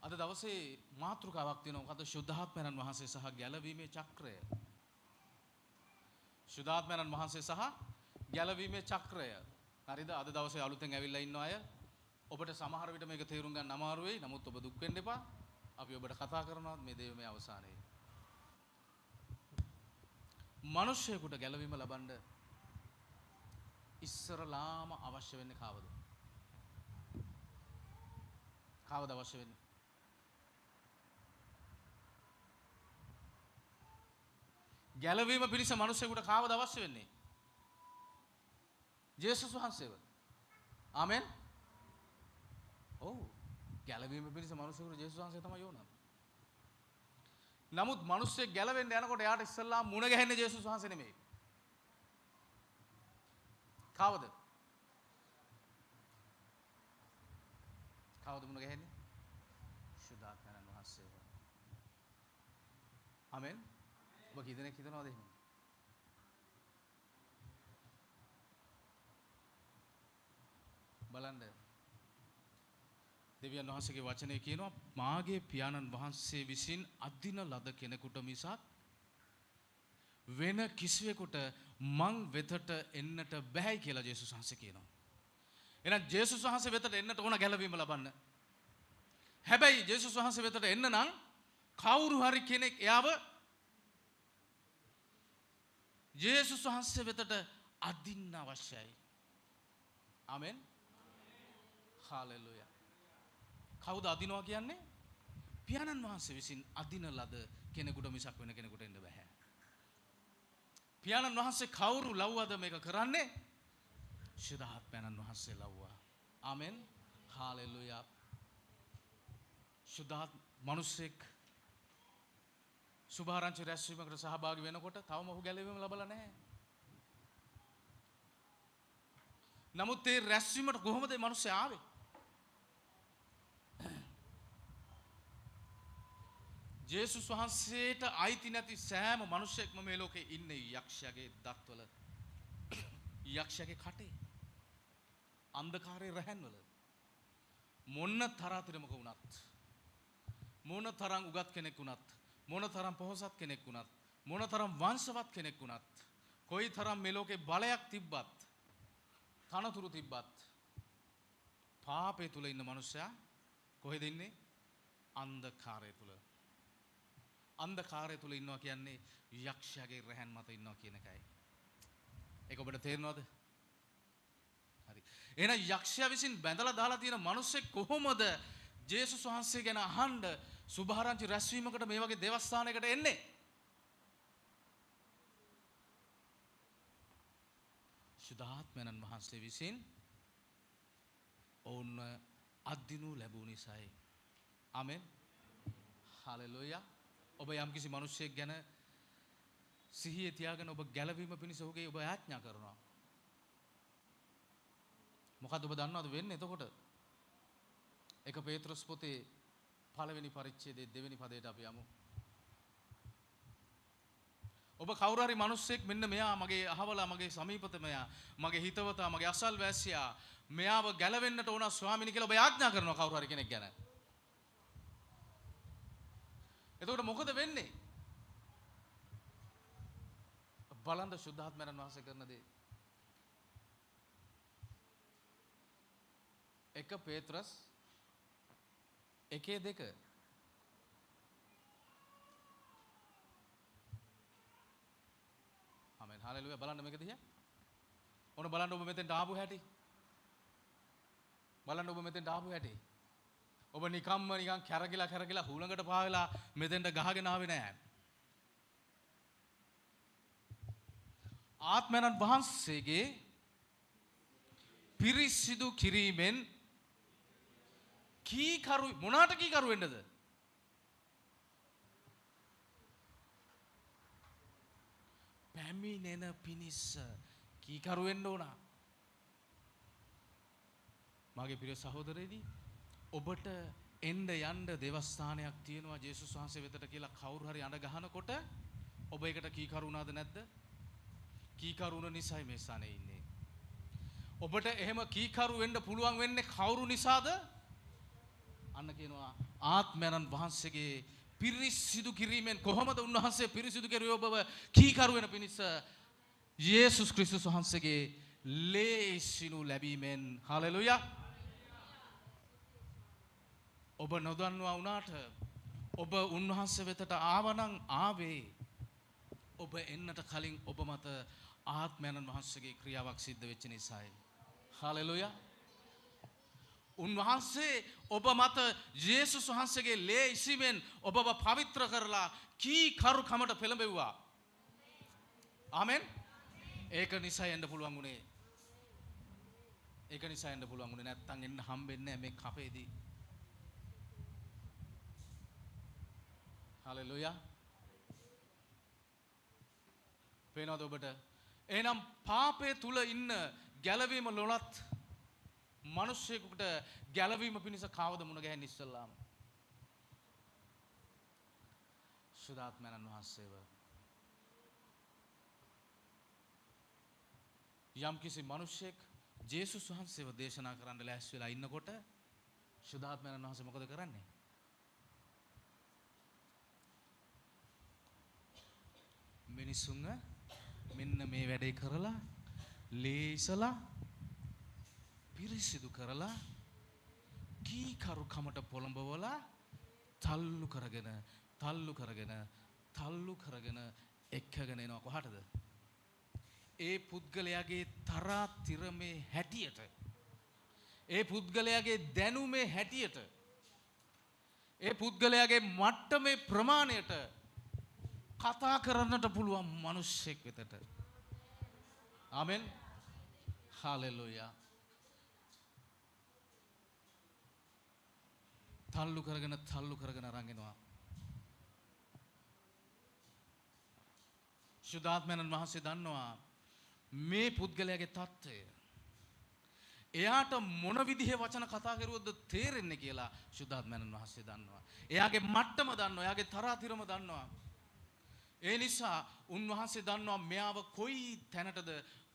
අද දවසේ මාතෘකාවක් තියෙනවා. මොකද ශුද්ධාත්මයන් වහන්සේ සහ ගැලවීමේ චක්‍රය. ශුද්ධාත්මයන් වහන්සේ සහ ගැලවීමේ චක්‍රය. හරිද? අද දවසේ අලුතෙන් ඇවිල්ලා ඉන්න අය ඔබට සමහර විට මේක තේරුම් ගන්න අමාරු වෙයි. නමුත් ඔබ දුක් වෙන්න එපා. අපි ඔබට කතා කරනවා මේ දේවමේ අවසානයේ. මිනිස්සෙකුට ගැලවීම ලබන්න ඉස්සරලාම අවශ්‍ය වෙන්නේ කාවද? කාවද අවශ්‍ය වෙන්නේ? ගැලවීම පිණිස මිනිසෙකුට කාවද අවශ්‍ය වෙන්නේ? ජේසුස් වහන්සේව. ආමෙන්. ඔව්. ගැලවීම පිණිස මිනිසෙකුට ජේසුස් වහන්සේ තමයි ඕන. නමුත් මිනිස්සෙක් ගැලවෙන්න යනකොට එයාට ඉස්සල්ලාම මුණ ගැහෙන්නේ ජේසුස් වහන්සේ නෙමෙයි. කාවද? කාවද මුණ ගැහෙන්නේ? ශුද්ධාත්මයන් වහන්සේව. ආමෙන්. ඔබ කී දෙනෙක් හිතනවද එහෙම? බලන්න. දෙවියන් වහන්සේගේ වචනේ කියනවා මාගේ පියාණන් වහන්සේ විසින් අදින ලද කෙනෙකුට මිසක් වෙන කිසිවෙකුට මං වෙතට එන්නට බැහැ කියලා ජේසුස් වහන්සේ කියනවා. එහෙනම් ජේසුස් වහන්සේ වෙතට එන්නට ඕන ගැලවීම ලබන්න. හැබැයි ජේසුස් වහන්සේ වෙතට එන්න නම් කවුරු හරි කෙනෙක් එයාව ජේසුස් වහන්සේ වෙතට අදින්න අවශ්‍යයි. ආමෙන්. හාලෙලූයා. කවුද අදිනවා කියන්නේ? පියාණන් වහන්සේ විසින් අදින ලද කෙනෙකුට මිසක් වෙන කෙනෙකුට එන්න බෑ. පියාණන් වහන්සේ කවුරු ලව්වද මේක කරන්නේ? ශුද්ධාත්මයන් වහන්සේ ලව්වා. ආමෙන්. හාලෙලූයා. ශුද්ධාත්ම මිනිසෙක් සුභාරංචි රැස්වීමකට සහභාගී වෙනකොට තවම ඔහු ගැලවීම ලබලා නැහැ. නමුත් ඒ රැස්වීමට කොහොමද මේ මිනිස්සු ආවේ? ජේසුස් වහන්සේට අයිති නැති සෑම මිනිසෙක්ම මේ ලෝකේ ඉන්නේ යක්ෂයාගේ දත්වල, යක්ෂයාගේ කටේ, අන්ධකාරයේ රැහැන්වල. මොන තරාතිරමක වුණත්, මොන තරම් උගත් කෙනෙක් වුණත්, මොන තරම් පොහොසත් කෙනෙක් වුණත්, මොන තරම් වංශවත් කෙනෙක් වුණත්, කොයි තරම් මේ ලෝකේ බලයක් තිබ්බත්, තනතුරු තිබ්බත්, පාපේ තුල ඉන්න මනුස්සයා කොහෙද ඉන්නේ? අන්ධකාරය තුල. අන්ධකාරය තුල ඉන්නවා කියන්නේ යක්ෂයාගේ රැහන් මත ඉන්නවා කියන එකයි. ඒක ඔබට තේරෙනවද? හරි. එහෙනම් යක්ෂයා විසින් බැඳලා දාලා තියෙන මිනිස්සෙක් කොහොමද ජේසුස් වහන්සේ ගැන අහන්න සුභාරංචි රැස්වීමකට මේ වගේ දේවස්ථානයකට එන්නේ? ශුද්ධාත්මයන් වහන්සේ විසින් ඔවුන් අද්දිනු ලැබුණු නිසායි. ආමෙන්. හාලෙලූයා. ඔබ යම්කිසි මිනිසෙක් ගැන සිහියේ තියාගෙන ඔබ ගැලවීම පිණිස ඔහුගේ ඔබ ආඥා කරනවා. මොකද ඔබ දන්නවද වෙන්නේ එතකොට? 1 පේත්‍රස් පොතේ 1 වෙනි පරිච්ඡේදයේ 2 වෙනි පදයට අපි යමු. ඔබ කවුරු හරි මිනිස්සෙක් මෙන්න මෙයා මගේ අහවලා, මගේ සමීපත මෙයා, මගේ හිතවතා, මගේ අසල්වැසියා, මෙයාව ගැලවෙන්නට ඕන ස්වාමිනී කියලා ඔබ ආඥා කරනවා කවුරු හරි කෙනෙක් ගැන. එතකොට මොකද වෙන්නේ? බලන්න ශුද්ධාත්මයන් වහන්සේ කරන දේ. 1 පේත්‍රස් 1:2. ආමෙන්. හාලෙලූයා. බලන්න මේක දිහා. ඔන්න බලන්න ඔබ මෙතෙන්ට ආපු හැටි. බලන්න ඔබ මෙතෙන්ට ආපු හැටි. ඔබ නිකම්ම නිකන් කැරකිලා හුලඟට පාවෙලා මෙතෙන්ට ගහගෙන ආවේ නෑ. ආත්මයන් වහන්සේගේ පිරිසිදු කිරීමෙන් කීකරු මොනාට කීකරු වෙන්නද? පැමිණෙන පිණිස කීකරු වෙන්න ඕන. මගේ ප්‍රිය සහෝදරයනි, ඔබට එන්න යන්න දේවස්ථානයක් තියෙනවා ජේසුස් වහන්සේ වෙතට කියලා කවුරු හරි අඬ ගහනකොට ඔබ ඒකට කීකරු වුණාද නැද්ද? කීකරු වුණ නිසායි මේ ස්ථානේ ඉන්නේ. ඔබට එහෙම කීකරු වෙන්න පුළුවන් වෙන්නේ කවුරු නිසාද? අන්න කියනවා ආත්මයන්න් වහන්සේගේ පිරිසිදු කිරීමෙන් කොහොමද උන්වහන්සේ පිරිසිදු කෙරුවේ ඔබව කීකරු වෙන පිණිස යේසුස් ක්‍රිස්තුස් වහන්සේගේ ලේසිනු ලැබීමෙන් හලෙලුයා. ඔබ නොදන්නවා වුණාට ඔබ උන්වහන්සේ වෙතට ආවනම් ආවේ ඔබ එන්නට කලින් ඔබ මත ආත්මයන්න් වහන්සේගේ ක්‍රියාවක් සිද්ධ වෙච්ච නිසායි. හලෙලුයා. උන්වහන්සේ ඔබ මත යේසුස් වහන්සේගේ ලේ ඉසිමෙන් ඔබව පවිත්‍ර කරලා කී කරුකමට පෙළඹෙව්වා. ආමෙන්. ඒක නිසා එන්න පුළුවන් උනේ. ඒක නිසා එන්න පුළුවන් උනේ නැත්තම් එන්න හම්බෙන්නේ නැහැ මේ කපේදී. හලෙලුයා. පේනවද ඔබට? එහෙනම් පාපය තුල ඉන්න ගැලවීම ලොලත් මිනිස්සෙකුට ගැලවීම පිණිස කවද මුණ ගැහෙන්නේ ඉස්සල්ලාම? සුදාත්මයන්න් වහන්සේව. යම්කිසි මිනිසෙක් ජේසුස් වහන්සේව දේශනා කරන්න ලෑස්ති වෙලා ඉන්නකොට සුදාත්මයන්න් වහන්සේ මොකද කරන්නේ? මිනිසුන්ව මෙන්න මේ වැඩේ කරලා ලේසලා පිරිසිදු කරලා කීකරු කමට පොළඹවලා තල්ලු කරගෙන එක්කගෙන එනවා කොහටද? ඒ පුද්ගලයාගේ තරාතිරමේ හැටියට, ඒ පුද්ගලයාගේ දැනුමේ හැටියට, ඒ පුද්ගලයාගේ මට්ටමේ ප්‍රමාණයට කතා කරන්නට පුළුවන් මිනිස්සෙක් වෙතට. ආමෙන්. හලෙලුයා. තල්ලු කරගෙන අරන් එනවා. සුදාත්මයන්න් වහන්සේ දන්නවා මේ පුද්ගලයාගේ තත්ත්වය. එයාට මොන විදිහේ වචන කතා කරුවොත්ද තේරෙන්නේ කියලා සුදාත්මයන්න් වහන්සේ දන්නවා. එයාගේ මට්ටම දන්නවා, එයාගේ තරාතිරම දන්නවා. ඒ නිසා උන්වහන්සේ දන්නවා මෙයාව කොයි තැනටද,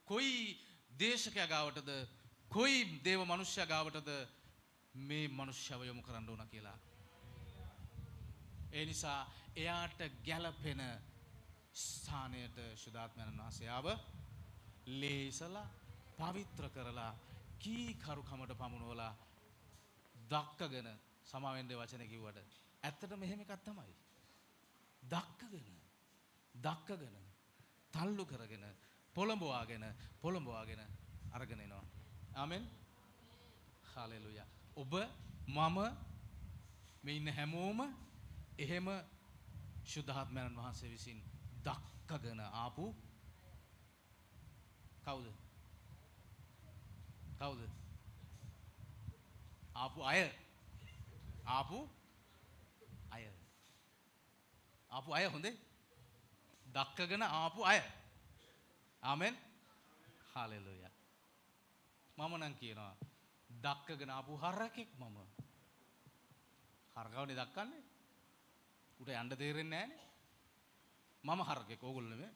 කොයි දේශකයා ගාවටද, කොයි දේව මනුෂ්‍යයා ගාවටද මේ මනුෂ්‍යව යොමු කරන්න ඕන කියලා. ඒ නිසා එයාට ගැළපෙන ස්ථානයට සුදාත්මයන්න් වහන්සේ ආව ලේසලා පවිත්‍ර කරලා කීකරුකමට පමුණුවලා දක්කගෙන සමාවෙන්න වචන කිව්වට ඇත්තටම එහෙම එකක් තමයි. දක්කගෙන තල්ලු කරගෙන පොළඹවාගෙන අරගෙන එනවා. ආමෙන්. හලෙලුයා. ඔබ මම මේ ඉන්න හැමෝම එහෙම සුද්ධාත්මයන් වහන්සේ විසින් දක්කගෙන ආපු කවුද? ආපු අය හොඳේ. දක්කගෙන ආපු අය. ආමෙන්. හලෙලුයා. මම නම් කියනවා දක්කගෙන ආපු හරකෙක් මම. හරකවනේ දක්කන්නේ. උට යන්න තේරෙන්නේ නැහනේ. මම හරකෙක්, ඕගොල්ලෝ නෙමෙයි.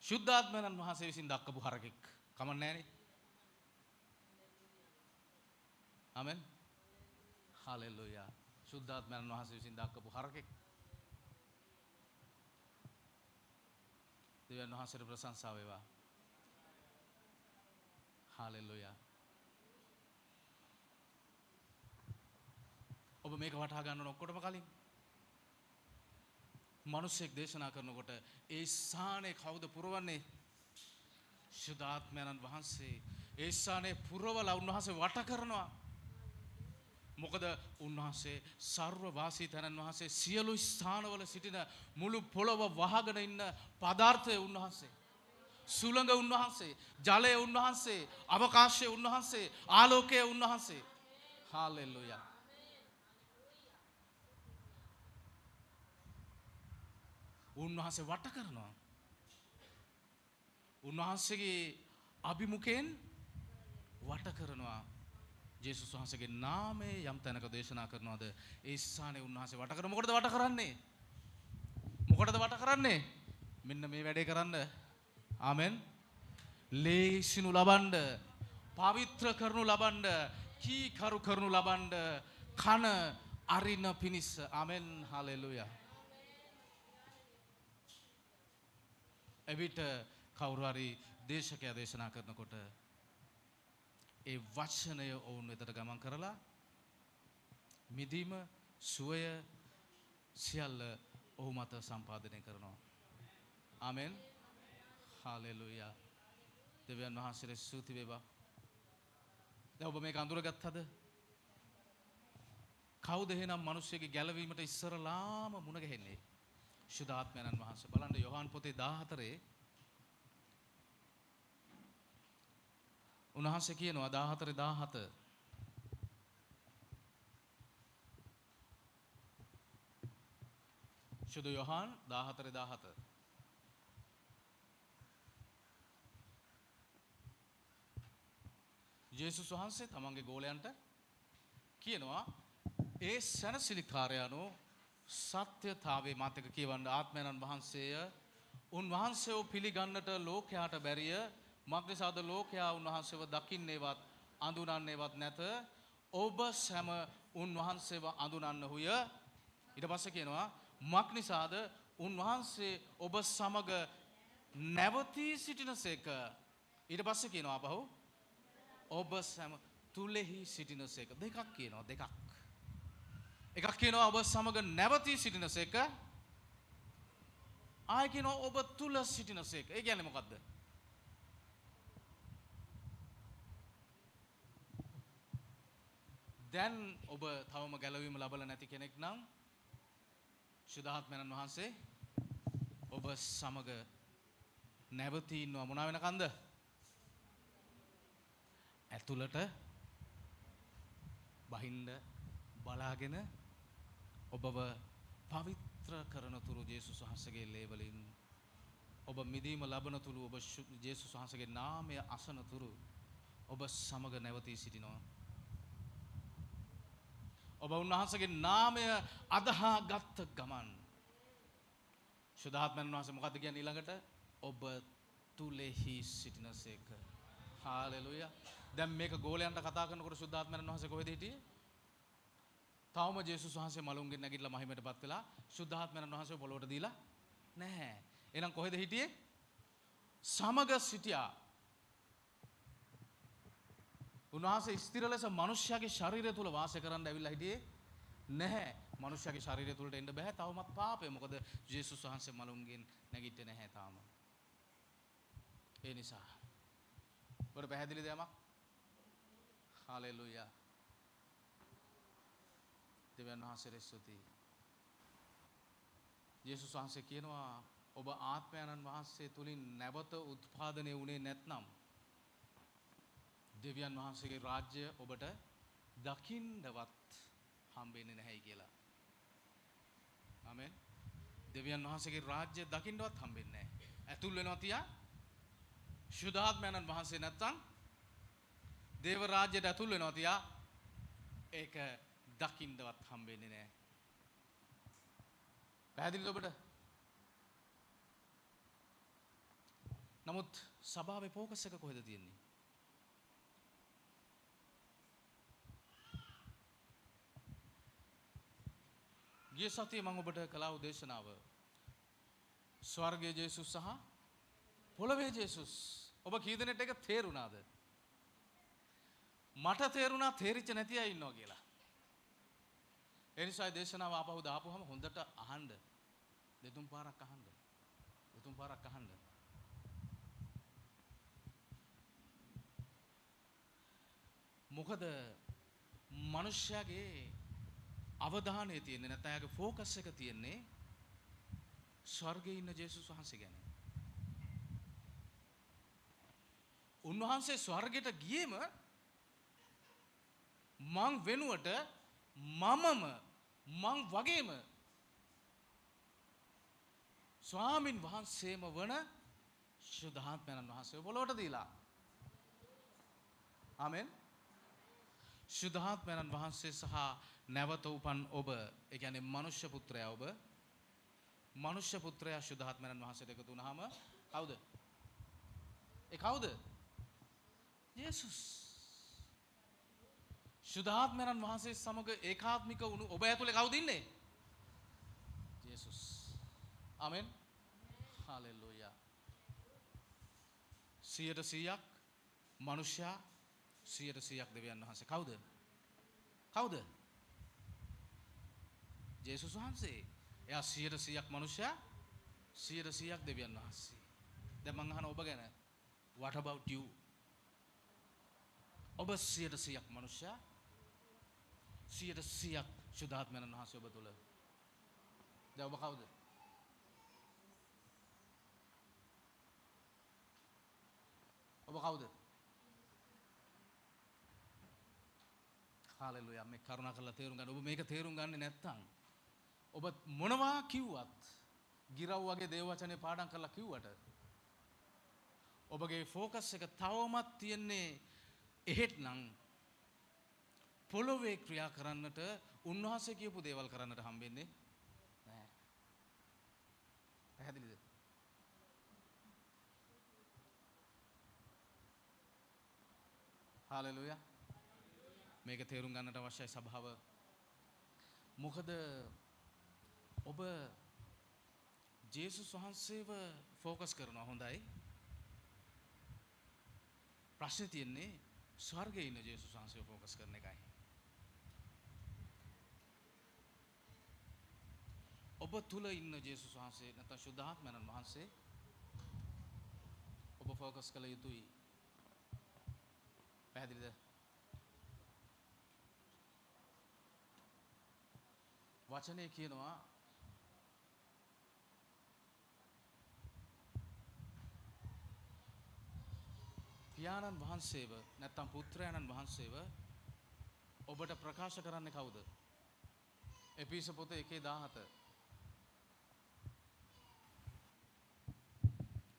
සුද්ධාත්මයන් වහන්සේ විසින් දක්කපු හරකෙක්. කමක් නැහනේ. ආමෙන්. හලෙලුයා. සුද්ධාත්මයන් වහන්සේ විසින් දක්කපු හරකෙක්. දෙවියන් වහන්සේට ප්‍රශංසාව වේවා. හලෙලුයා. ඔබ මේක වටහා ගන්න ඕන ඔක්කොටම කලින්. මිනිසෙක් දේශනා කරනකොට ඒ ස්ථානේ කවුද පුරවන්නේ? සුද්ධාත්මයන් වහන්සේ. ඒ ස්ථානේ පුරවලා උන්වහන්සේ වට කරනවා. මොකද උන්වහන්සේ සර්ව වාසී තනන් වහන්සේ සියලු ස්ථානවල සිටින මුළු පොළොව වහගෙන ඉන්න පදාර්ථය උන්වහන්සේ. සුළඟ උන්වහන්සේ, ජලය උන්වහන්සේ, අවකාශය උන්වහන්සේ, ආලෝකය උන්වහන්සේ. හාලෙලුයා. උන්වහන්සේ වට කරනවා. උන්වහන්සේගේ අභිමුඛයෙන් වට කරනවා. ජේසුස් වහන්සේගේ නාමයේ යම් තැනක දේශනා කරනවාද ඒ ස්ථානේ උන්වහන්සේ වට කරන. මොකටද වට කරන්නේ? මෙන්න මේ වැඩේ කරන්න. ආමෙන්. ලේසිනු ලබන්න, පවිත්‍ර කරනු ලබන්න, කීකරු කරනු ලබන්න, කන අරින පිණිස. ආමෙන් හලෙලුයා. එවිට කවුරු හරි දේශකයා දේශනා කරනකොට ඒ වචනය ඔවුන් වෙතට ගමන් කරලා මිදීම සුවය සියල්ල ඔහු මත සම්පාදනය කරනවා. ආමෙන් හලෙලුයා. දෙවියන් වහන්සේට ස්තුති වේවා. දැන් ඔබ මේක අඳුරගත්තද? කවුද එහෙනම් මිනිස්සෙගේ ගැලවීමට ඉස්සරලාම මුණ ගැහෙන්නේ? ශුද්ධාත්මයන් වහන්සේ. බලන්න යෝහන් පොතේ 14 උන්වහන්සේ කියනවා 14:17 ශුද්ධ යෝහන් 14:17 ජේසුස් වහන්සේ තමන්ගේ ගෝලයන්ට කියනවා ඒ සැනසිලිකාරයනෝ සත්‍යතාවේ මාතක කියවන්න ආත්මයන්න් වහන්සේය උන්වහන්සේව පිළිගන්නට ලෝකයාට බැරිය මක්නිසාද ලෝකයා උන්වහන්සේව දකින්නේවත් අඳුනන්නේවත් නැත ඔබ සැම උන්වහන්සේව අඳුනන්නහුය ඊට පස්සේ කියනවා මක්නිසාද උන්වහන්සේ ඔබ සමග නැවතී සිටිනසේක ඊට පස්සේ කියනවා අපහු ඔබ සැම තුලෙහි සිටිනසේක දෙකක් කියනවා දෙකක් එකක් කියනවා ඔබ සමග නැවතී සිටිනසේක ආයෙ කියනවා ඔබ තුල සිටිනසේක ඒ කියන්නේ මොකද්ද දැන් ඔබ තවම ගැලවීම ලබලා නැති කෙනෙක් නම් ශුද්ධාත්මයන් වහන්සේ ඔබ සමග නැවතී ඉන්නවා මොනවා වෙනකන්ද ඇතුළට බහින්න බලාගෙන ඔබව පවිත්‍ර කරන තුරු ජේසුස් වහන්සේගේ ලේ වලින් ඔබ මිදීම ලබන තුරු ඔබ ජේසුස් වහන්සේගේ නාමය අසන තුරු ඔබ සමග නැවතී සිටිනවා ඔබ උන්වහන්සේගේ නාමය අදහාගත් ගමන් ශුද්ධාත්මයන් වහන්සේ මොකද්ද කියන්නේ ඊළඟට ඔබ තුලෙහි සිටිනසේක හාලෙලුයා දැන් මේක ගෝලයන්ට කතා කරනකොට ශුද්ධාත්මයන් වහන්සේ කොහෙද හිටියේ? තාවම ජේසුස් වහන්සේ මලුන්ගෙන් නැගිටලා මහිමයටපත් වෙලා ශුද්ධාත්මයන් වහන්සේ පොළොවට දීලා නැහැ. එහෙනම් කොහෙද හිටියේ? සමග සිටියා. උන්වහන්සේ ස්ථිර ලෙස මිනිස්යාගේ ශරීරය තුල වාසය කරන්න ඇවිල්ලා හිටියේ නැහැ. මිනිස්යාගේ ශරීරය තුලට එන්න බෑ. තවමත් පාපය. මොකද ජේසුස් වහන්සේ මලුන්ගෙන් නැගිට්ටේ නැහැ තාම. ඒ නිසා. ඔබට පැහැදිලිද යමක්? හාලෙලුයා. දෙවියන් වහන්සේට ස්තුතියි. ජේසුස් වහන්සේ කියනවා ඔබ ආත්මයන්න් වහන්සේ තුලින් නැවත උත්පාදනය වුණේ නැත්නම් දෙවියන් වහන්සේගේ රාජ්‍ය ඔබට දකින්නවත් හම්බෙන්නේ නැහැයි කියලා. ආමෙන්. දෙවියන් වහන්සේගේ රාජ්‍ය දකින්නවත් හම්බෙන්නේ නැහැ. ඇතුල් වෙනවා තියා ශුද්ධාත්මයන් වහන්සේ නැත්තම් දේව රාජ්‍යයට ඇතුල් වෙනවා තියා ඒක දකින්නවත් හම්බෙන්නේ නැහැ. පැහැදිලිද ඔබට? නමුත් සභාවේ ફોකස් එක කොහෙද තියෙන්නේ? ගිය සතියේ මම ඔබට කළා උදේශනාව ස්වර්ගයේ ජේසුස් සහ පොළවේ ජේසුස්. ඔබ කී දෙනෙක්ට ඒක තේරුණාද? මට තේරුණා තේරිච්ච නැති අය ඉන්නවා කියලා. ඒ නිසා දේශනාව ආපහු දාපුවම හොඳට අහන්න. දෙතුන් පාරක් අහන්න. දෙතුන් පාරක් අහන්න. මොකද මිනිස්යාගේ අවධානය තියෙන්නේ නැත්නම් එයාගේ ફોකස් එක තියෙන්නේ ස්වර්ගයේ ඉන්න ජේසුස් වහන්සේ ගැන. උන්වහන්සේ ස්වර්ගයට ගියේම මං වෙනුවට මං වගේම ස්වාමින් වහන්සේම වන ශුද්ධාත්මයන් වහන්සේ පොළොවට දීලා. ආමෙන්. ශුද්ධාත්මයන් වහන්සේ සහ නැවත උපන් ඔබ, ඒ කියන්නේ මනුෂ්‍ය පුත්‍රයා ඔබ, මනුෂ්‍ය පුත්‍රයා ශුද්ධාත්මයන් වහන්සේට එකතු වුණාම කවුද? ඒ කවුද? ජේසුස්. සුද්ධාත්මයන් වහන්සේ සමග ඒකාත්මික වුණු ඔබ ඇතුලේ කවුද ඉන්නේ? ජේසුස්. ආමෙන්. හාලෙලූයා. 100% මනුෂ්‍යයා 100% දෙවියන් වහන්සේ. කවුද? කවුද? ජේසුස් වහන්සේ. එයා 100% මනුෂ්‍යයා 100% දෙවියන් වහන්සේ. දැන් මං අහන ඔබ ගැන what about you? ඔබ 100% මනුෂ්‍යයා 100% සුද්ධාත්මයන් වහන්සේ ඔබ තුල. දැන් ඔබ කවුද? ඔබ කවුද? හාලෙලූයා. මේ කරුණා කරලා තේරුම් ගන්න. ඔබ මේක තේරුම් ගන්නේ නැත්නම් ඔබ මොනවා කිව්වත් ගිරව් වගේ දේව වචනේ පාඩම් කරලා කිව්වට ඔබගේ ફોකස් එක තවමත් තියන්නේ එහෙත් නම් පොළොවේ ක්‍රියා කරන්නට උන්වහන්සේ කියපු දේවල් කරන්නට හම්බෙන්නේ නැහැ. පැහැදිලිද? හාලෙලූයා. මේක තේරුම් ගන්නට අවශ්‍යයි සභාව. මොකද ඔබ ජේසුස් වහන්සේව ફોකස් කරනවා හොඳයි. ප්‍රශ්නේ තියෙන්නේ ස්වර්ගයේ ඉන්න ජේසුස් වහන්සේව ફોකස් කරන එකයි. ඔබ තුල ඉන්න ජේසුස් වහන්සේ නැත්නම් සුද්ධාත්මයන් වහන්සේ ඔබ ફોකස් කළ යුතුයි. පැහැදිලිද? වචනේ කියනවා පියාණන් වහන්සේව නැත්නම් පුත්‍රයාණන් වහන්සේව ඔබට ප්‍රකාශ කරන්නේ කවුද? එපිස පොතේ 1:17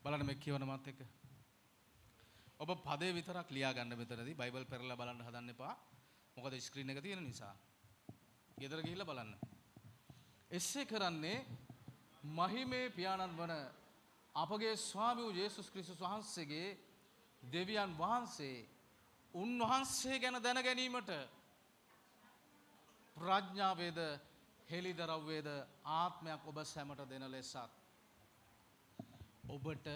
බලන්න මේ කියවන මාත් එක්ක. ඔබ පදේ විතරක් ලියා ගන්න මෙතනදී බයිබල් පෙරලා බලන්න හදන්න එපා. මොකද ස්ක්‍රීන් එක තියෙන නිසා. ගෙදර ගිහිල්ලා බලන්න. එසේ කරන්නේ මහිමේ පියාණන් වන අපගේ ස්වාමී වූ යේසුස් ක්‍රිස්තුස් වහන්සේගේ දෙවියන් වහන්සේ උන්වහන්සේ ගැන දැන ගැනීමට ප්‍රඥාවේද හෙළිදරව්වේද ආත්මයක් ඔබ සැමට දෙන ලෙසත් ඔබට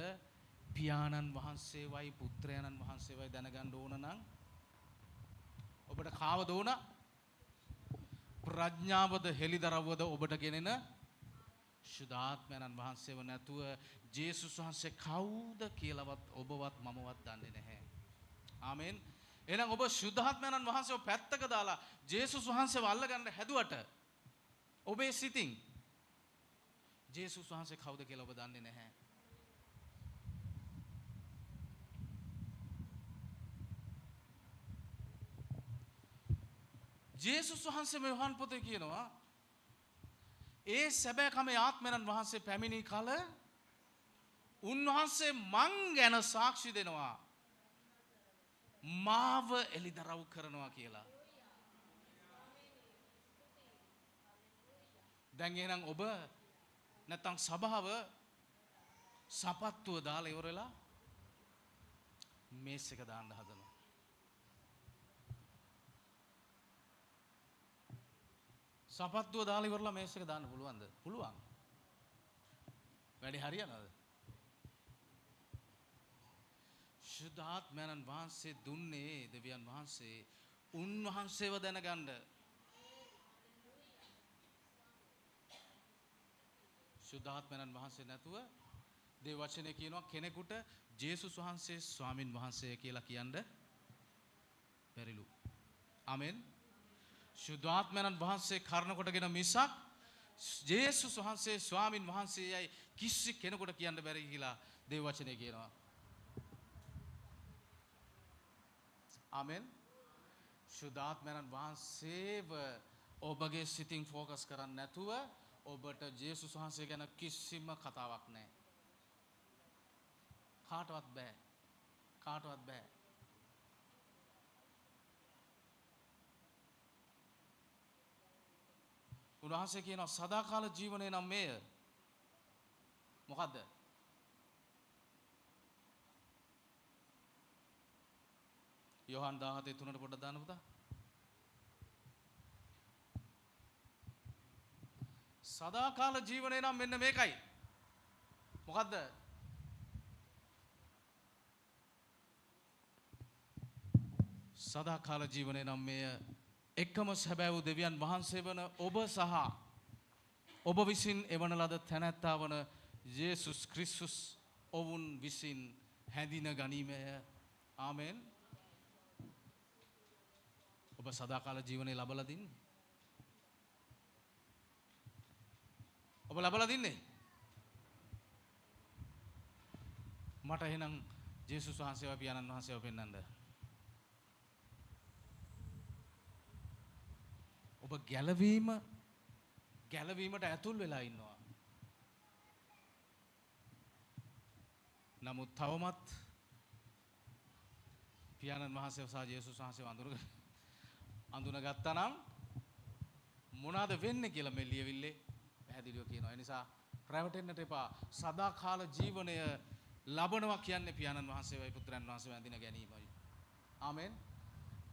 පියාණන් වහන්සේවයි පුත්‍රයාණන් වහන්සේවයි දැනගන්න ඕන නම් ඔබට කාවද ඕන? ප්‍රඥාවද හෙළිදරව්වද ඔබට ගෙනෙන සුද්ධාත්මයන් වහන්සේව නැතුව ජේසුස් වහන්සේ කවුද කියලාවත් ඔබවත් මමවත් දන්නේ නැහැ. ආමෙන්. එහෙනම් ඔබ සුද්ධාත්මයන් වහන්සේව පැත්තක දාලා ජේසුස් වහන්සේව අල්ලගන්න හැදුවට ඔබේ සිතින් ජේසුස් වහන්සේ කවුද කියලා ඔබ දන්නේ නැහැ. ජේසුස් වහන්සේ මේ යොහන් පොතේ කියනවා ඒ සැබෑකම ආත්මයන් වහන්සේ පැමිණි කල උන්වහන්සේ මං ගැන සාක්ෂි දෙනවා මාව එළිදරව් කරනවා කියලා. දැන් එහෙනම් ඔබ නැත්තම් සභාව සපත්තුව දාලා ඉවරලා මේස් එක දාන්න හදනවා. සපත්තුව දාලා ඉවරලා මේස් එක දාන්න පුළුවන්ද? පුළුවන්. වැඩි හරියනවද? සුද්ධාත්මයන් වහන්සේ දුන්නේ දෙවියන් වහන්සේ උන්වහන්සේව දැනගන්න. සුද්ධාත්මයන් වහන්සේ නැතුව දේව වචනේ කියනවා කෙනෙකුට ජේසුස් වහන්සේ ස්වාමින් වහන්සේ කියලා කියන්න බැරිලු. ආමෙන්. සුද්ධාත්මයන් වහන්සේ කරන කොටගෙන මිසක් ජේසුස් වහන්සේ ස්වාමින් වහන්සේයයි කිසි කෙනෙකුට කියන්න බැරි කියලා දේව වචනේ කියනවා. ආමෙන්. සුද්ධාත්මයන් වහන්සේව ඔබගේ සිතින් ફોකස් කරන්නේ නැතුව ඔබට ජේසුස් වහන්සේ ගැන කිසිම කතාවක් නැහැ. කාටවත් බෑ. කාටවත් බෑ. උන්වහන්සේ කියනවා සදාකාල ජීවනය නම් මේය. මොකද්ද? යොහන් 17:3 පොඩ්ඩක් දාන්න පුතා. සදාකාල ජීවනය නම් මෙන්න මේකයි. මොකද්ද? සදාකාල ජීවනය නම් මෙය එකම සැබෑ වූ දෙවියන් වහන්සේ වන ඔබ සහ ඔබ විසින් එවන ලද තැනැත්තා වන යේසුස් ක්‍රිස්තුස් ඔවුන් විසින් හැඳින ගනීමය. ආමෙන්. ඔබ සදාකාල ජීවනය ලබලා දින්නේ? ඔබ ලබලා දින්නේ? මට එහෙනම් ජේසුස් වහන්සේව පියාණන් වහන්සේව පෙන්වන්න. ඔබ ගැලවීමට ඇතුල් වෙලා ඉන්නවා. නමුත් තවමත් පියාණන් වහන්සේව සහ ජේසුස් වහන්සේව අඳුනගත්තා නම් මොනවාද වෙන්නේ කියලා මේ ලියවිල්ලේ පැහැදිලිව කියනවා. ඒ නිසා රැවටෙන්නට එපා. සදාකාල ජීවනය ලබනවා කියන්නේ පියාණන් වහන්සේවයි පුත්‍රයන් වහන්සේව ඇඳින ගැනීමයි. ආමෙන්.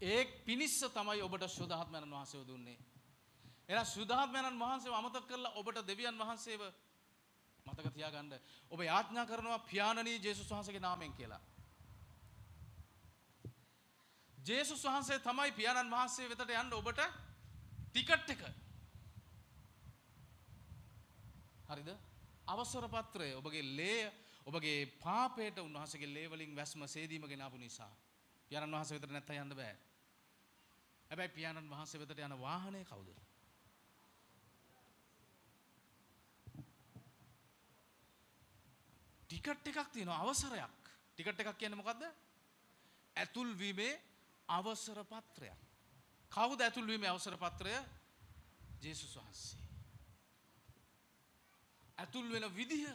ඒ පිනිස්ස තමයි ඔබට සුද්ධාත්මයන් වහන්සේව දුන්නේ. එහෙනම් සුද්ධාත්මයන් වහන්සේව අමතක කරලා ඔබට දෙවියන් වහන්සේව මතක තියාගන්න. ඔබ යාඥා කරනවා පියාණනී ජේසුස් වහන්සේගේ නාමයෙන් කියලා. ජේසුස් වහන්සේ තමයි පියාණන් වහන්සේ වෙතට යන්න ඔබට ටිකට් එක. හරිද? අවසර පත්‍රය ඔබගේ ලේ ඔබගේ පාපයට උන්වහන්සේගේ ලේ වලින් වැස්ම සේදීම ගෙන ආපු නිසා පියාණන් වහන්සේ වෙතට නැත්තම් යන්න බෑ. හැබැයි පියාණන් වහන්සේ වෙතට යන වාහනේ කවුද? ටිකට් එකක් තියෙනවා, අවසරයක්. ටිකට් එකක් කියන්නේ මොකද්ද? ඇතුල් වීමේ අවසර පත්‍රයක්. කවුද ඇතුල් වීමේ අවසර පත්‍රය? ජේසුස් වහන්සේ. ඇතුල් වෙන විදිහ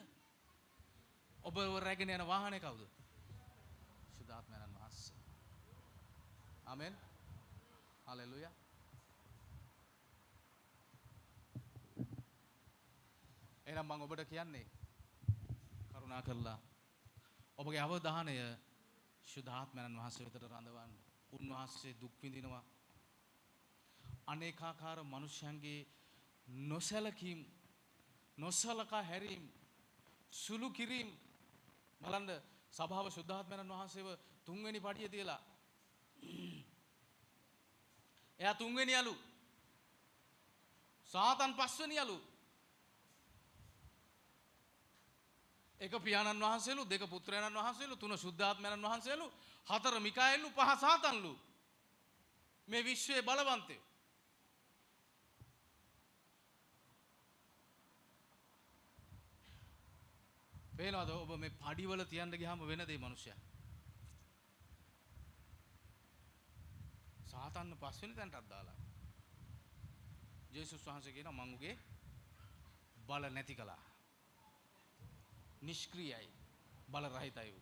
ඔබ රැගෙන යන වාහනේ කවුද? සුද්ධාත්මයන් වහන්සේ. ආමෙන්. හලෙලුයා. එහෙනම් මම ඔබට කියන්නේ කරුණා කරලා ඔබගේ අවධානය සුද්ධාත්මයන් වහන්සේ වෙතට රඳවන්න. උන්වහන්සේ දුක් විඳිනවා. අනේකාකාර මනුෂ්‍යයන්ගේ නොසැලකීම්, නොසලකා හැරීම්, සුළු කිරීම බලන්න සභාව සුද්ධාත්මයන් වහන්සේව තුන්වෙනි පඩිය තියලා එයා තුන්වෙනි යලු. සාතන් පස්වෙනි යලු. එක පියාණන් වහන්සේලු, දෙක පුත්‍රයන්න් වහන්සේලු, තුන සුද්ධාත්මයන් වහන්සේලු, හතර මිකාኤල්ලු, පහ සාතන්ලු. මේ විශ්වයේ බලවන්තයෝ. පේනවද ඔබ මේ පඩිවල තියන්න ගියාම වෙන දේ මිනිස්සයා. සාතන්න පස්වෙනි තැනටත් දාලා. ජේසුස් වහන්සේ කියනවා මං උගේ බල නැති කළා. නිෂ්ක්‍රීයයි, බල රහිතයි.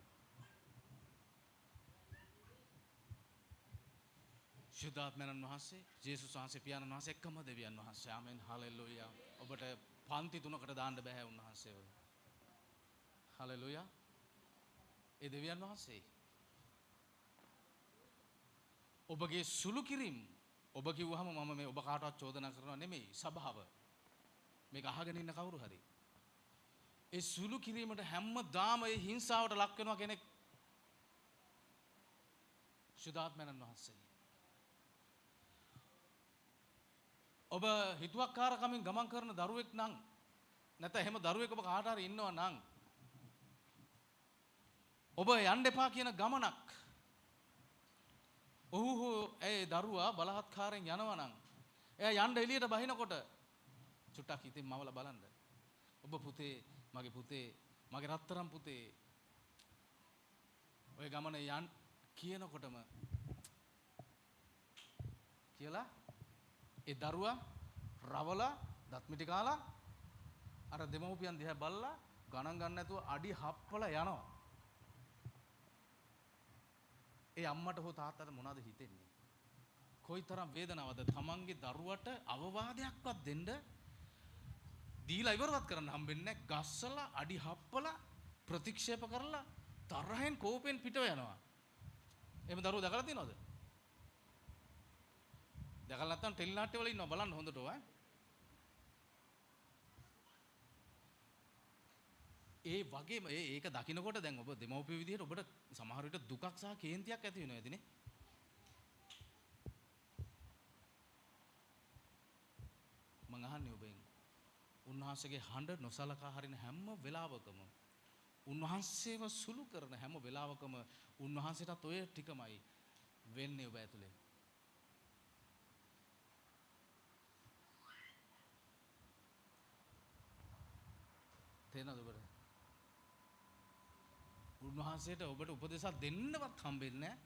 සුද්ධාත්මයන් වහන්සේ, ජේසුස් වහන්සේ, පියාණන් වහන්සේ එකම දෙවියන් වහන්සේ. ආමෙන්. හලෙලූයා. ඔබට පන්ති තුනකට දාන්න බෑ උන්වහන්සේව. හලෙලූයා. ඒ දෙවියන් වහන්සේ ඔබගේ සුළු කිරීම ඔබ කිව්වහම මම මේ ඔබ කාටවත් චෝදනා කරනවා නෙමෙයි, සභාව මේක අහගෙන ඉන්න කවුරු හරි ඒ සුළු කිරීමට හැමදාම ඒ හිංසාවට ලක් වෙනවා කෙනෙක්. සුද්ධාත්මයන් වහන්සේ ඔබ හිතුවක්කාරකමින් ගමන් කරන දරුවෙක් නම් නැත්නම් එහෙම දරුවෙක් ඔබ කාට හරි ඉන්නවා නම් ඔබ යන්න එපා කියන ගමනක් ඔහු ඒ දරුවා බලහත්කාරයෙන් යනවා නම් එයා යන්න එළියට බහිනකොට චුට්ටක් හිතින් මවලා බලන්න. ඔබ පුතේ, මගේ පුතේ, මගේ රත්තරන් පුතේ ඔය ගමන යන් කියනකොටම කියලා ඒ දරුවා රවලා දත් මිටි කාලා අර දෙමව්පියන් දිහා බලලා ගණන් ගන්න නැතුව අඩි හප්පලා යනවා. ඒ අම්මට හෝ තාත්තට මොනවද හිතෙන්නේ? කොයිතරම් වේදනාවක්ද? තමන්ගේ දරුවට අවවාදයක්වත් දෙන්න දීලා ඉවරවත් කරන්න හම්බෙන්නේ නැහැ. ගස්සලා අඩි හප්පලා ප්‍රතික්ෂේප කරලා තරහෙන් කෝපෙන් පිටව යනවා. එහෙම දරුවෝ දැකලා තියෙනවද? දැකලා නැත්නම් ටෙලි නාට්‍ය වල ඉන්නවා බලන්න හොඳට ඔය. ඒ වගේම ඒක දකින්නකොට දැන් ඔබ දෙමව්පිය විදිහට ඔබට සමහර විට දුකක් සහ කේන්තියක් ඇති වෙනවා ඇතිනේ. මං අහන්නේ ඔබෙන් උන්වහන්සේගේ හඬ නොසලකා හරින හැම වෙලාවකම උන්වහන්සේව සුළු කරන හැම වෙලාවකම උන්වහන්සේටත් ඔය ටිකමයි වෙන්නේ ඔබ ඇතුලේ. තේනවද ඔබට? උන්වහන්සේට ඔබට උපදේශයක් දෙන්නවත් හම්බෙන්නේ නැහැ.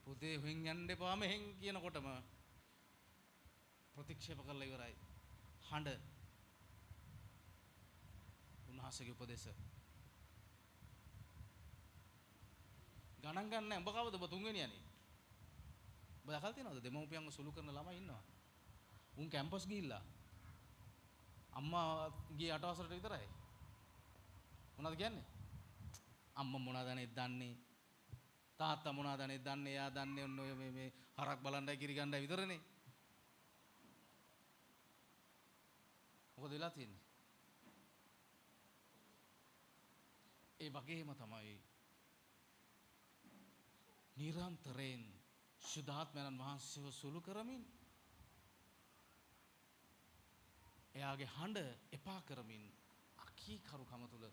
පුතේ හොෙන් යන්න එපා මෙහෙන් කියනකොටම ප්‍රතික්ෂේප කරලා ඉවරයි. හඬ උන්වහන්සේගේ උපදේශ ගණන් ගන්න. උඹ කවුද? ඔබ තුන්වෙනි යන්නේ. ඔබ දැකලා තියෙනවද දෙමව්පියන්ව සුළු කරන ළමයි ඉන්නවා. උන් කැම්පස් ගිහිල්ලා අම්මා ගියේ 8 වසරට විතරයි. මොනවද කියන්නේ? අම්මා මොනවද අනේ දන්නේ? තාත්තා මොනවද අනේ දන්නේ? එයා දන්නේ ඔන්න ඔය මේ හරක් බලන්නයි කිරි ගන්නයි විතරනේ. මොකද වෙලා තියෙන්නේ? ඒ වගේම තමයි නිරන්තරයෙන් සුද්ධාත්මයන් වහන්සේව සුළු කරමින් එයාගේ හඬ එපා කරමින් අකීකරුකම තුල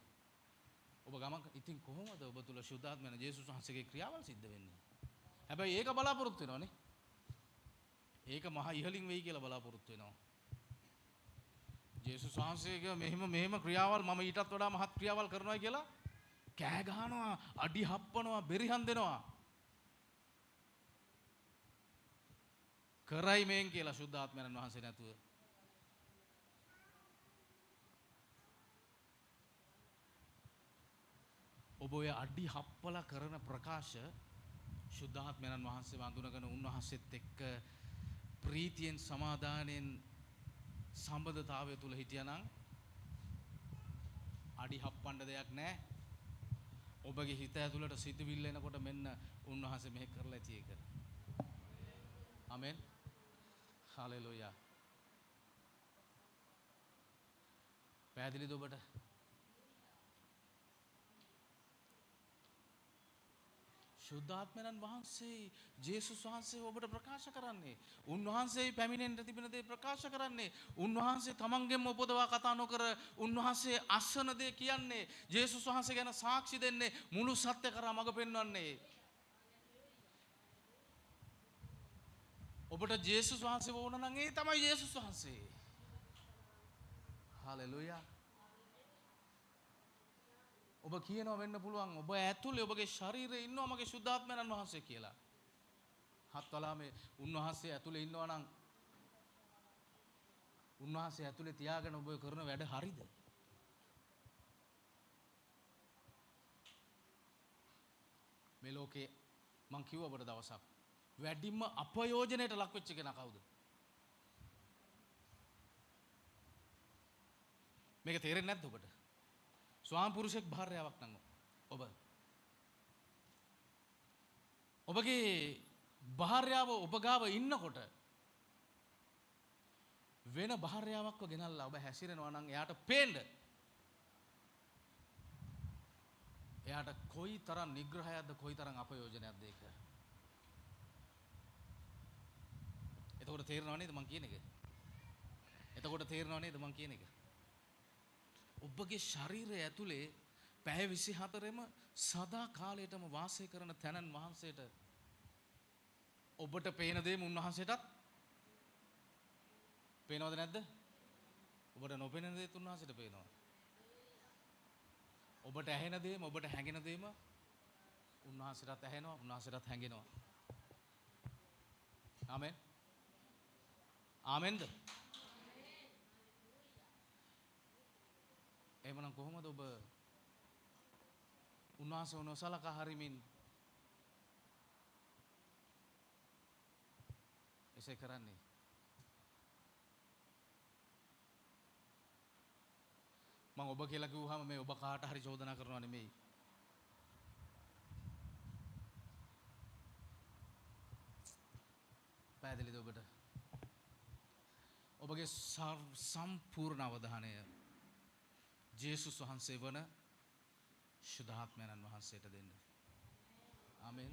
ඔබ ගමන් ඉතින් කොහොමද ඔබ තුල සුද්ධාත්මයන් ජේසුස් වහන්සේගේ ක්‍රියාවල් සිද්ධ වෙන්නේ? හැබැයි ඒක බලාපොරොත්තු වෙනවනේ. ඒක මහා ඉහළින් වෙයි කියලා බලාපොරොත්තු වෙනවා. ජේසුස් වහන්සේගේ මෙහෙම ක්‍රියාවල් මම ඊටත් වඩා මහත් ක්‍රියාවල් කරනවා කියලා කෑ ගහනවා, අඩි හප්පනවා, බෙරිහන් දෙනවා. කරයි මේන් කියලා සුද්ධාත්මයන් වහන්සේ නැතුව. ඔබ ඔය අඩි හප්පලා කරන ප්‍රකාශ සුද්ධාත්මයන් වහන්සේ වඳුනගෙන උන්වහන්සේත් එක්ක ප්‍රීතියෙන් සමාදානයෙන් සම්බන්ධතාවය තුල හිටියානම් අඩි හප්පන්න දෙයක් නැහැ. ඔබගේ හිත ඇතුළට සිතුවිල්ල එනකොට මෙන්න උන්වහන්සේ මෙහෙ කරලා ඇති ඒක. ආමෙන්. හලෙලූයා. පැහැදිලිද ඔබට? සුද්ධාත්මයන් වහන්සේ ජේසුස් වහන්සේ ඔබට ප්‍රකාශ කරන්නේ. උන්වහන්සේ පැමිණෙන්න තිබෙන දේ ප්‍රකාශ කරන්නේ. උන්වහන්සේ තමන්ගෙන්ම උපදවා කතා නොකර උන්වහන්සේ අසන දේ කියන්නේ. ජේසුස් වහන්සේ ගැන සාක්ෂි දෙන්නේ. මුළු සත්‍ය කරා මඟ පෙන්වන්නේ. ඔබට ජේසුස් වහන්සේ වුණ නම් ඒ තමයි ජේසුස් වහන්සේ. හලෙලූයා. ඔබ කියනවා වෙන්න පුළුවන් ඔබ ඇතුලේ ඔබගේ ශරීරයේ ඉන්නවා මගේ සුද්ධාත්මයන් වහන්සේ කියලා. හත් වලාමේ උන්වහන්සේ ඇතුලේ ඉන්නවා නම් උන්වහන්සේ ඇතුලේ තියාගෙන ඔබ කරන වැඩ හරිද? මේ ලෝකේ මං කිව්වා ඔබට දවසක් වැඩිම අපයෝජනයට ලක් වෙච්ච කෙනා කවුද? මේක තේරෙන්නේ නැද්ද ඔබට? ස්වාම පුරුෂෙක් භාර්යාවක් නම් ඔබගේ භාර්යාව ඔබ ගාව ඉන්නකොට වෙන භාර්යාවක්ව ගෙනල්ලා ඔබ හැසිරෙනවා නම් එයාට පේන්න එයාට කොයි තරම් නිග්‍රහයක්ද කොයි තරම් අපයෝජනයක්ද ඒක. එතකොට තේරෙනව නේද මං කියන එක? එතකොට තේරෙනව නේද මං කියන එක? ඔබගේ ශරීරය ඇතුලේ පැය 24ෙම සදා කාලයටම වාසය කරන තැනන් වහන්සේට ඔබට පේන දේම උන්වහන්සේටත් පේනවද නැද්ද? ඔබට නොපෙනෙන දේත් උන්වහන්සේට පේනවා. ඔබට ඇහෙන දේම ඔබට හැඟෙන දේම උන්වහන්සේටත් ඇහෙනවා උන්වහන්සේටත් හැඟෙනවා. ආමෙන්. ආමෙන්ද? එහෙමනම් කොහොමද ඔබ උන්වහන්සේව නොසලකා හරිමින් එසේ කරන්නේ? මම ඔබ කියලා කිව්වහම මේ ඔබ කාට හරි චෝදනා කරනවා නෙමෙයි. පැහැදිලිද ඔබට? ඔබගේ සම්පූර්ණ අවධානය ජේසුස් වහන්සේ වන ශුද්ධාත්මයන් වහන්සේට දෙන්න. ආමෙන්.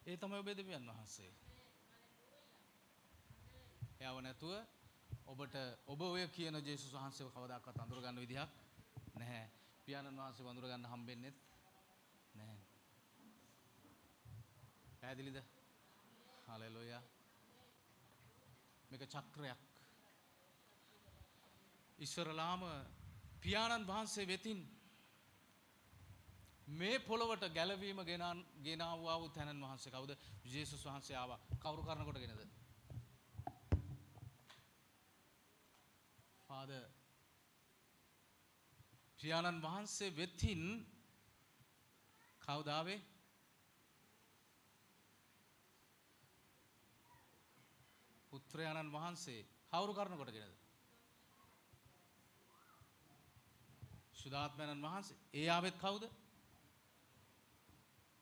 ඒ තමයි ඔබේ දෙවියන් වහන්සේ. එයව නැතුව ඔබට ඔබ ඔය කියන ජේසුස් වහන්සේව කවදාකවත් අඳුර ගන්න විදිහක් නැහැ. පියාණන් වහන්සේව අඳුර ගන්න හම්බෙන්නේ නැහැ. පැහැදිලිද? හලෙලුයා. මේක චක්‍රයක්. ඉස්සරලාම පියාණන් වහන්සේ වෙතින් මේ පොළොවට ගැලවීම ගෙනාවුවා වූ තැනන් වහන්සේ කවුද? ජේසුස් වහන්සේ ආවා. කවුරු කරන කොටගෙනද? ෆාදර්. පියාණන් වහන්සේ වෙතින් කවුද ආවේ? පුත්‍රයාණන් වහන්සේ. කවුරු කරන කොටගෙනද? ශුද්ධාත්මයන් වහන්සේ. ඒ ආවෙත් කවුද?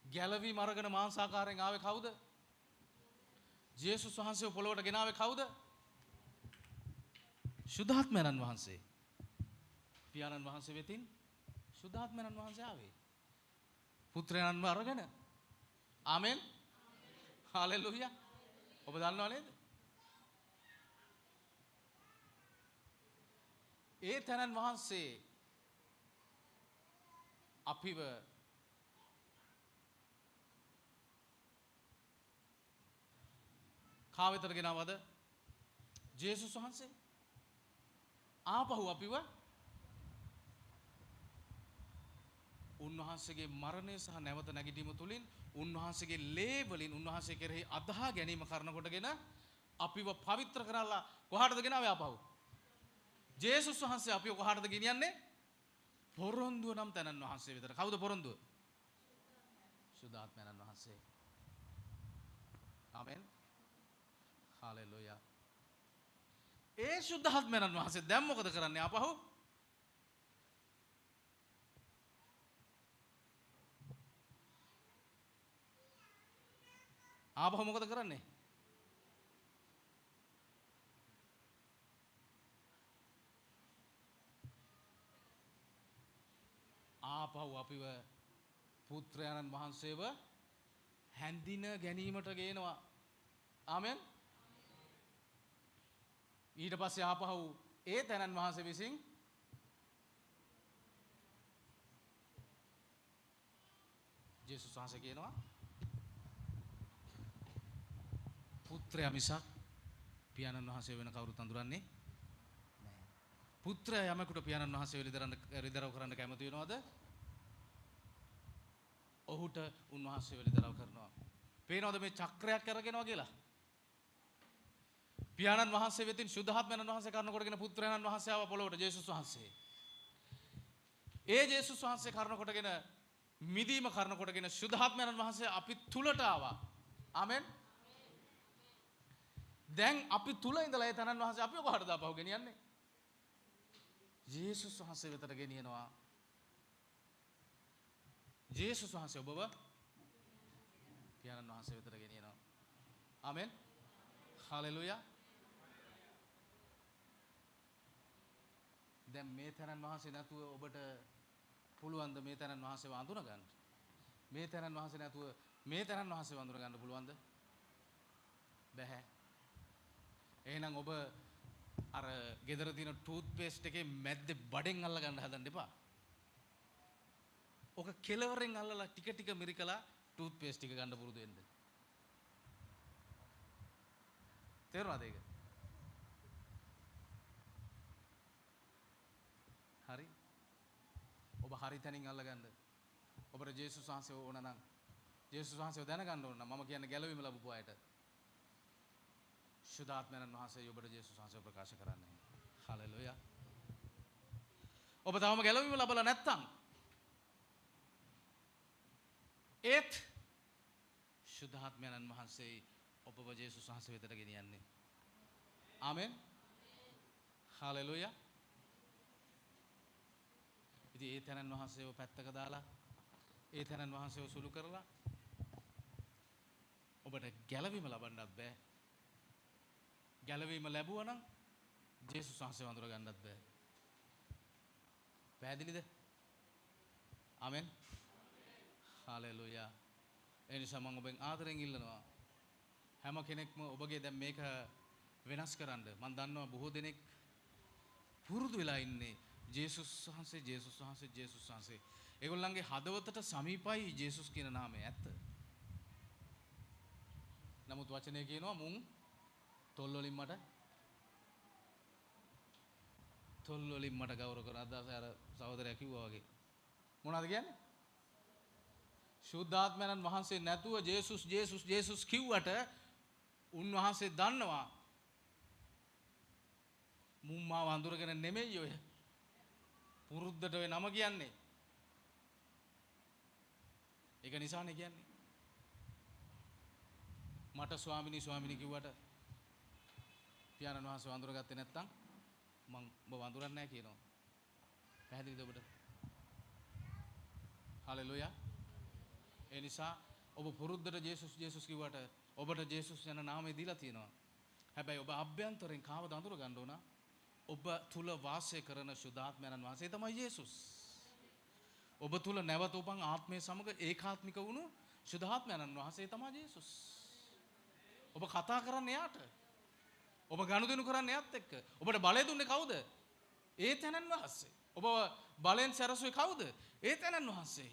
ගැලවීම අරගෙන මාංශාකාරයෙන් ආවේ කවුද? ජේසුස් වහන්සේව පොළොවට ගෙනාවේ කවුද? ශුද්ධාත්මයන් වහන්සේ. පියාණන් වහන්සේ වෙතින් ශුද්ධාත්මයන් වහන්සේ ආවේ. පුත්‍රයන්ව අරගෙන. ආමෙන්. හලෙලුයා. ඔබ දන්නව නේද? ඒ තනන් වහන්සේ අපිව කාවෙතට ගෙනාවද? ජේසුස් වහන්සේ. ආපහු අපිව උන්වහන්සේගේ මරණය සහ නැවත නැගිටීම තුලින් උන්වහන්සේගේ ලේ වලින් උන්වහන්සේ කෙරෙහි අදහා ගැනීම කරන කොටගෙන අපිව පවිත්‍ර කරලා කොහාටද ගෙනාවේ ආපහු? ජේසුස් වහන්සේ අපිව කොහාටද ගෙනියන්නේ? පොරොන්දුව නම් තැනන් වහන්සේ විතර. කවුද පොරොන්දුව? ශුද්ධාත්මයන් වහන්සේ. ආමෙන්. හලෙලුයා. ඒ ශුද්ධාත්මයන් වහන්සේ දැන් මොකද කරන්නේ ආපහු? ආපහු මොකද කරන්නේ? ආපහු අපිව පුත්‍රයන්න් වහන්සේව හැඳින ගැනීමට ගේනවා. ආමෙන්. ඊට පස්සේ ආපහු ඒ තැනන් වහන්සේ විසින් ජේසුස් වහන්සේ කියනවා පුත්‍රයා මිසක් පියාණන් වහන්සේ වෙන කවුරුත් අඳුරන්නේ නැහැ. පුත්‍රයා යමෙකුට පියාණන් වහන්සේ වෙලිදරව් කරන්න කැමති වෙනවද? ඔහුට උන්වහන්සේ වෙලිදරව් කරනවා. පේනවද මේ චක්‍රයක් අරගෙනවා කියලා? පියාණන් වහන්සේ වෙතින් ශුද්ධාත්මයන් වහන්සේ කරන කොටගෙන පුත්‍රයන්න් වහන්සේ ආව පොළොවට ජේසුස් වහන්සේ. ඒ ජේසුස් වහන්සේ කරන කොටගෙන මිදීම කරන කොටගෙන ශුද්ධාත්මයන් වහන්සේ අපි තුලට ආවා. ආමෙන්. දැන් අපි තුල ඉඳලා ඒ තනන් වහන්සේ අපිව කොහටද ආපහු ගෙනියන්නේ? ජේසුස් වහන්සේ වෙතට ගෙනියනවා. ජේසුස් වහන්සේ ඔබව පියාණන් වහන්සේ වෙතට ගෙනියනවා. ආමෙන්. හලෙලුයා. දැන් මේ තනන් වහන්සේ නැතුව ඔබට පුළුවන්ද මේ තනන් වහන්සේව අඳුන ගන්න? මේ තනන් වහන්සේ නැතුව මේ තනන් වහන්සේව අඳුන ගන්න පුළුවන්ද? බැහැ. එහෙනම් ඔබ අර ගෙදර තියෙන ටූත් පේස්ට් එකේ මැද්දේ බඩෙන් අල්ල ගන්න හදන්න එපා. ඔක කෙලවරෙන් අල්ලලා ටික ටික මිරිකලා ටූත් පේස්ට් ටික ගන්න පුරුදු වෙන්න. තේරුණාද ඒක? හරි. ඔබ හරි තැනින් අල්ලගන්න. ඔබට ජේසුස් වහන්සේ ඕන නම් ජේසුස් වහන්සේව දැනගන්න ඕන නම් මම කියන්නේ ගැලවීම ලැබපු අයට ශුද්ධාත්මයන් වහන්සේ ඔබට ජේසුස් වහන්සේව ප්‍රකාශ කරන්නේ. හලෙලුයා. ඔබ තාම ගැලවීම ලැබලා නැත්නම් ඒත් ශුද්ධාත්මයන් වහන්සේ ඔබව ජේසුස් වහන්සේ වෙතට ගෙනියන්නේ. ආමෙන්. හලෙලුයා. ඉතින් ඒ තැනන් වහන්සේව පැත්තක දාලා ඒ තැනන් වහන්සේව සුළු කරලා ඔබට ගැලවීම ලබන්නත් බෑ. ගැලවීම ලැබුවා නම් ජේසුස් වහන්සේව අඳුර ගන්නත් බෑ. පැහැදිලිද? ආමෙන්. හාලෙලූයා. ඒ නිසා මම ඔබෙන් ආදරෙන් ඉල්ලනවා හැම කෙනෙක්ම ඔබගේ දැන් මේක වෙනස් කරන්න. මම දන්නවා බොහෝ දෙනෙක් පුරුදු වෙලා ඉන්නේ ජේසුස් වහන්සේ ජේසුස් වහන්සේ ජේසුස් වහන්සේ. ඒගොල්ලන්ගේ හදවතට සමීපයි ජේසුස් කියන නාමය ඇත්ත. නමුත් වචනේ කියනවා මුන් තොල් වලින් මට ගෞරව කරන අදහස අර සහෝදරයා කිව්වා වගේ. මොනවද කියන්නේ? ශුද්ධාත්මයන් වහන්සේ නැතුව ජේසුස් ජේසුස් ජේසුස් කිව්වට උන්වහන්සේ දන්නවා මුන් මාව අඳුරගෙන නෙමෙයි ඔය පුරුද්දට ඔය නම කියන්නේ. ඒක නිසානේ කියන්නේ. මට ස්වාමිනී කිව්වට පියාණන් වහන්සේ වඳුරගත්තේ නැත්තම් මං ඔබ වඳුරන්නේ නැහැ කියනවා. පැහැදිලිද ඔබට? හලෙලූයා. ඒ නිසා ඔබ පුරුද්දට ජේසුස් ජේසුස් කිව්වට ඔබට ජේසුස් යන නාමය දීලා තියෙනවා. හැබැයි ඔබ අභ්‍යන්තරෙන් කාවද අඳුර ගන්න ඕන? ඔබ තුල වාසය කරන සුද්ධාත්මයන් වහන්සේ තමයි ජේසුස්. ඔබ තුල නැවත උපන් ආත්මය සමග ඒකාත්මික වුණු සුද්ධාත්මයන් වහන්සේ තමයි ජේසුස්. ඔබ කතා කරන්නේ එයාට. ඔබ ගනුදෙනු කරන්නේ එයාත් එක්ක. ඔබට බලය දුන්නේ කවුද? ඒ තැනන් වහන්සේ. ඔබ බලෙන් සැරසුවේ කවුද? ඒ තැනන් වහන්සේ.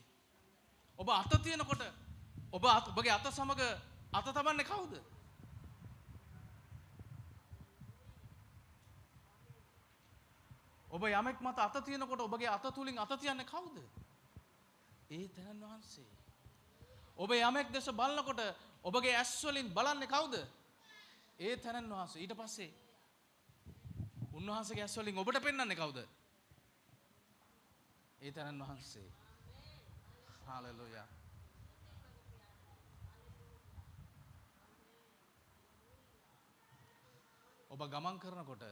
ඔබ අත තියනකොට ඔබගේ අත සමග අත තබන්නේ කවුද? ඔබ යමෙක් මත අත තියනකොට ඔබගේ අත තුලින් අත තියන්නේ කවුද? ඒ තැනන් වහන්සේ. ඔබ යමෙක් දැස බලනකොට ඔබගේ ඇස් වලින් බලන්නේ කවුද? ඒ තැනන් වහන්සේ. ඊට පස්සේ උන්වහන්සේගේ ඇස් වලින් ඔබට පෙන්වන්නේ කවුද? ඒ තැනන් වහන්සේ. හාලෙලූයා. ඔබ ගමන් කරනකොට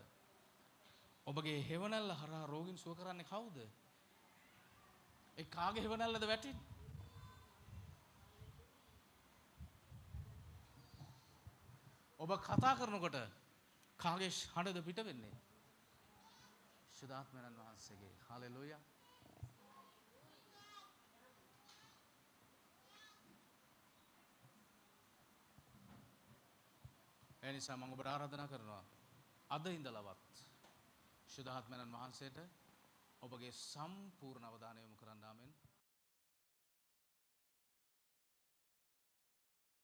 ඔබගේ හෙවණැල්ල හරහා රෝගීන් සුව කරන්නේ කවුද? ඒ කාගේ හෙවණැල්ලද වැටෙන්නේ? ඔබ කතා කරනකොට කාගේ හඬද පිට වෙන්නේ? සුද්ධාත්මයන් වහන්සේගේ. හාලෙලූයා. ඒ නිසා මම ඔබට ආරාධනා කරනවා අද ඉඳලවත් සුද්ධාත්මයන් වහන්සේට ඔබගේ සම්පූර්ණ අවධානය යොමු කරන්න. ආමෙන්.